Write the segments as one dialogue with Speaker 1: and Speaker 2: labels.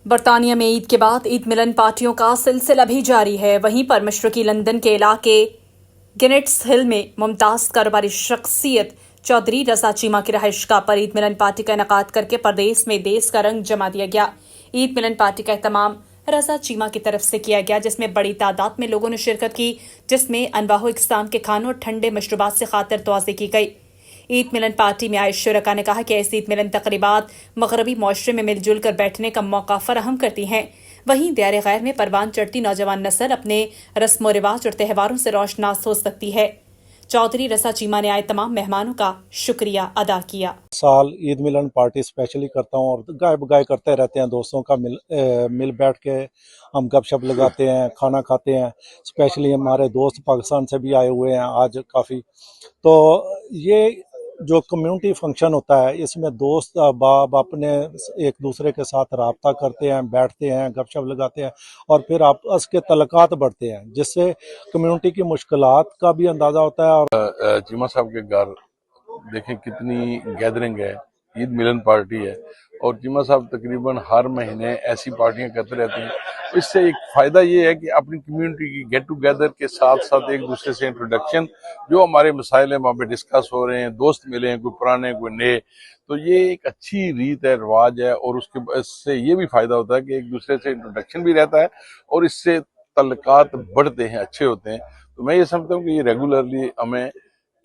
Speaker 1: برطانیہ میں عید کے بعد عید ملن پارٹیوں کا سلسلہ بھی جاری ہے۔ وہیں پر مشرقی لندن کے علاقے گنٹس ہل میں ممتاز کاروباری شخصیت چودھری رضا چیمہ کی رہائش گاہ پر عید ملن پارٹی کا انعقاد کرکے پردیس میں دیس کا رنگ جما دیا گیا۔ عید ملن پارٹی کا اہتمام رضا چیمہ کی طرف سے کیا گیا، جس میں بڑی تعداد میں لوگوں نے شرکت کی، جس میں انواع و اقسام کے کھانوں اور ٹھنڈے مشروبات سے خاطر توازی کی گئی۔ عید ملن پارٹی میں آئے شرکاء نے کہا کہ ایسی عید ملن تقریبات مغربی معاشرے میں مل جل کر بیٹھنے کا موقع فراہم کرتی ہیں۔ وہیں دیار غیر میں پروان چڑھتی نوجوان نسل اپنے رسم و رواج اور تہواروں سے روشناس ہو سکتی ہے۔ چودھری رضا چیمہ نے آئے تمام مہمانوں کا شکریہ ادا کیا۔
Speaker 2: سال عید ملن پارٹی اسپیشلی کرتا ہوں اور گائے بگائے کرتے رہتے ہیں، دوستوں کا مل بیٹھ کے ہم گپ شپ لگاتے ہیں، کھانا کھاتے ہیں۔ اسپیشلی ہمارے دوست پاکستان سے بھی آئے ہوئے ہیں آج کافی۔ تو یہ جو کمیونٹی فنکشن ہوتا ہے، اس میں دوست احباب اپنے ایک دوسرے کے ساتھ رابطہ کرتے ہیں، بیٹھتے ہیں، گپ شپ لگاتے ہیں اور پھر آپس کے تعلقات بڑھتے ہیں، جس سے کمیونٹی کی مشکلات کا بھی اندازہ ہوتا ہے۔ اور
Speaker 3: چیمہ صاحب کے گھر دیکھیں کتنی گیدرنگ ہے، عید ملن پارٹی ہے، اور چیمہ صاحب تقریباً ہر مہینے ایسی پارٹیاں کرتے رہتے ہیں۔ اس سے ایک فائدہ یہ ہے کہ اپنی کمیونٹی کی گیٹ ٹو گیدر کے ساتھ ساتھ ایک دوسرے سے انٹروڈکشن، جو ہمارے مسائل ہیں وہاں پہ ڈسکس ہو رہے ہیں، دوست ملے ہیں، کوئی پرانے کوئی نئے، تو یہ ایک اچھی ریت ہے، رواج ہے، اور اس سے یہ بھی فائدہ ہوتا ہے کہ ایک دوسرے سے انٹروڈکشن بھی رہتا ہے اور اس سے تعلقات بڑھتے ہیں، اچھے ہوتے ہیں۔ تو میں یہ سمجھتا ہوں کہ یہ ریگولرلی ہمیں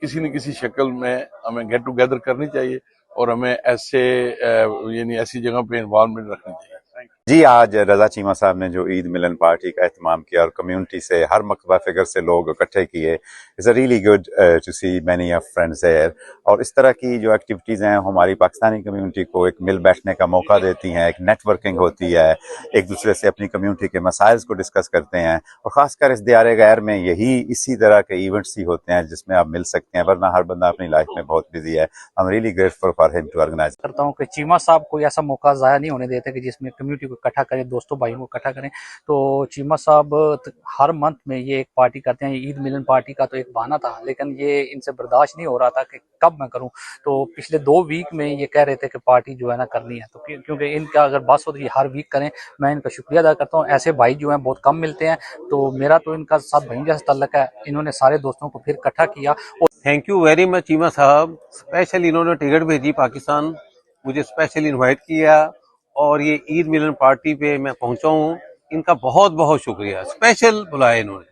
Speaker 3: کسی نہ کسی شکل میں ہمیں گیٹ ٹو گیدر کرنی چاہیے اور ہمیں ایسی جگہ پہ انوالومنٹ رکھنی چاہیے۔
Speaker 4: جی، آج رضا چیمہ صاحب نے جو عید ملن پارٹی کا اہتمام کیا اور کمیونٹی سے ہر مکتبہ فگر سے لوگ اکٹھے کیے، it's a really good to see many of friends there. اور اس طرح کی جو ایکٹیویٹیز ہیں ہماری پاکستانی کمیونٹی کو ایک مل بیٹھنے کا موقع دیتی ہیں، ایک نیٹ ورکنگ ہوتی ہے، ایک دوسرے سے اپنی کمیونٹی کے مسائل کو ڈسکس کرتے ہیں، اور خاص کر اس دیار غیر میں اسی طرح کے ایونٹس ہی ہوتے ہیں جس میں آپ مل سکتے ہیں، ورنہ ہر بندہ اپنی لائف میں بہت بزی ہے۔ I'm really grateful for him to organize۔
Speaker 5: کرتا ہوں کہ چیمہ صاحب کوئی ایسا موقع ضائع نہیں ہونے دیتے کہ جس میں کمیونٹی کو اکٹھا کریں، دوستوں بھائیوں کو اکٹھا کریں۔ تو چیمہ صاحب ہر منتھ میں یہ ایک پارٹی کرتے ہیں۔ عید ملن پارٹی کا تو ایک بہانہ تھا، لیکن یہ ان سے برداشت نہیں ہو رہا تھا کہ کب میں کروں، تو پچھلے 2 ویک میں یہ کہہ رہے تھے کہ پارٹی جو ہے نا کرنی ہے، تو کیونکہ ان کا اگر بس ہوتی ہے ہر ویک کریں، میں ان کا شکریہ ادا کرتا ہوں۔ ایسے بھائی جو ہیں بہت کم ملتے ہیں، تو میرا تو ان کا ساتھ بھائی جیسا تعلق ہے۔ انہوں نے سارے دوستوں کو پھر اکٹھا کیا۔
Speaker 6: Thank you very much Cheema صاحب، اسپیشلی انہوں نے ٹکٹ بھیجی پاکستان، مجھے اسپیشلی انوائٹ کیا، اور یہ عید ملن پارٹی پہ میں پہنچا ہوں۔ ان کا بہت بہت شکریہ، اسپیشل بلایا انہوں نے۔